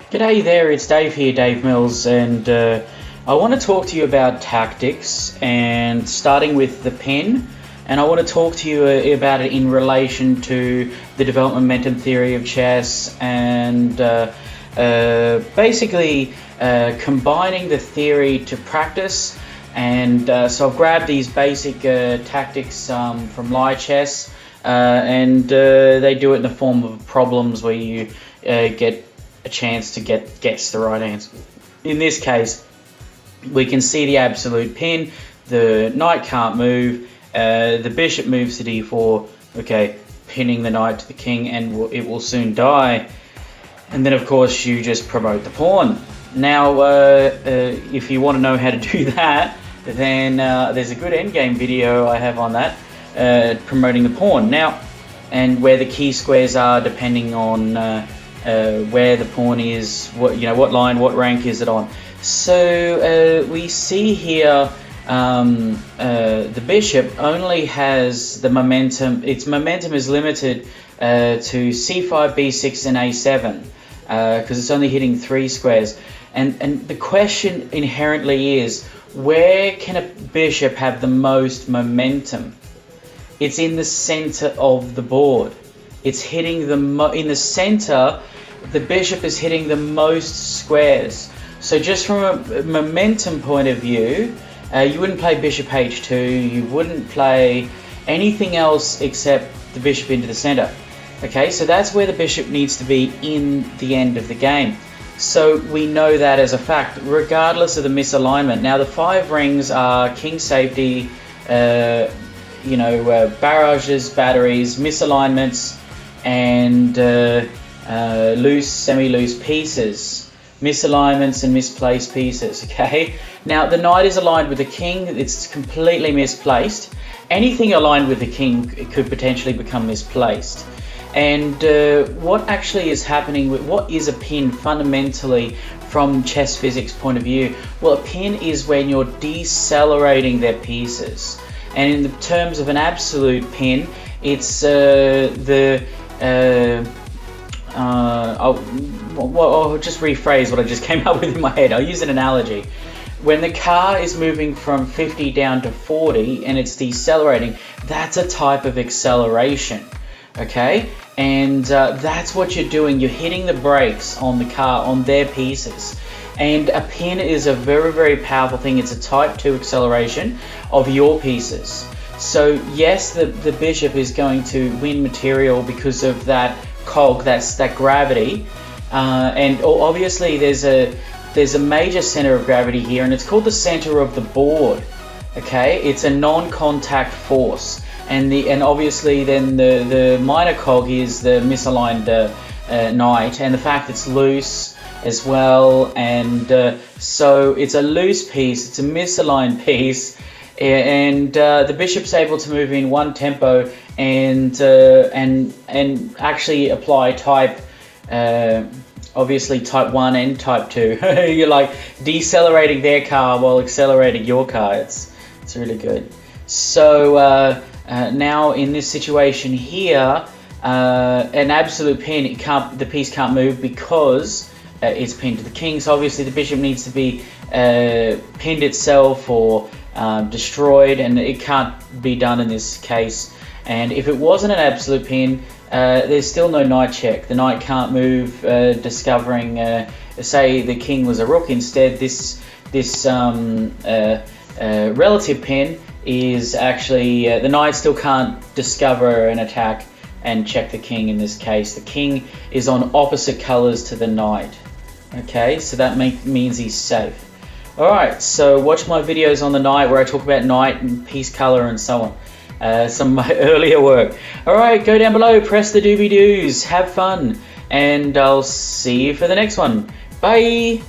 G'day there, it's Dave here, Dave Mills, and I want to talk to you about tactics and starting with the pin. And I want to talk to you about it in relation to the development momentum theory of chess and basically combining the theory to practice. And so I've grabbed these basic tactics from Lichess, and they do it in the form of problems where you get a chance to guess the right answer. In this case, we can see the absolute pin. The knight can't move. The bishop moves to d4. Okay, pinning the knight to the king, and it will soon die. And then, of course, you just promote the pawn. Now, if you want to know how to do that, then there's a good endgame video I have on that, promoting the pawn. Now, and where the key squares are depending on where the pawn is, what line, what rank is it on. So we see here the bishop only has the momentum. Its momentum is limited to c5, b6, and a7 because it's only hitting 3 squares. And the question inherently is, where can a bishop have the most momentum? It's in the center of the board. It's hitting in the center. The bishop is hitting the most squares. So just from a momentum point of view, you wouldn't play bishop h2, you wouldn't play anything else except the bishop into the center. Okay, so that's where the bishop needs to be in the end of the game. So we know that as a fact, regardless of the misalignment. Now the 5 rings are king safety, barrages, batteries, misalignments, and loose, semi-loose pieces, misalignments and misplaced pieces. Okay, now the knight is aligned with the king. It's completely misplaced. Anything aligned with the king could potentially become misplaced. And what actually is happening with what is a pin fundamentally from chess physics point of view? Well, a pin is when you're decelerating their pieces. And in the terms of an absolute pin, it's I'll just rephrase what I just came up with in my head. I'll use an analogy. When the car is moving from 50 down to 40 and it's decelerating, that's a type of acceleration. Okay, and that's what you're doing. You're hitting the brakes on the car, on their pieces. And a pin is a very, very powerful thing. It's a type 2 acceleration of your pieces. So yes, the bishop is going to win material because of that cog, that gravity. And obviously there's a major center of gravity here, and it's called the center of the board. Okay, it's a non-contact force. And obviously then the minor cog is the misaligned knight, and the fact it's loose as well, and so it's a loose piece, it's a misaligned piece, and the bishop's able to move in one tempo and actually apply type, obviously type 1 and type 2. You're like decelerating their car while accelerating your car. It's really good. So now in this situation here, an absolute pin, the piece can't move because it's pinned to the king. So obviously the bishop needs to be pinned itself or destroyed, and it can't be done in this case. And if it wasn't an absolute pin, there's still no knight check. The knight can't move, discovering, say the king was a rook instead. This relative pin is actually, the knight still can't discover an attack and check the king in this case. The king is on opposite colors to the knight. Okay, so that means he's safe. Alright, so watch my videos on the knight where I talk about knight and piece color and so on. Some of my earlier work. Alright, go down below, press the doobie-doos, have fun, and I'll see you for the next one. Bye!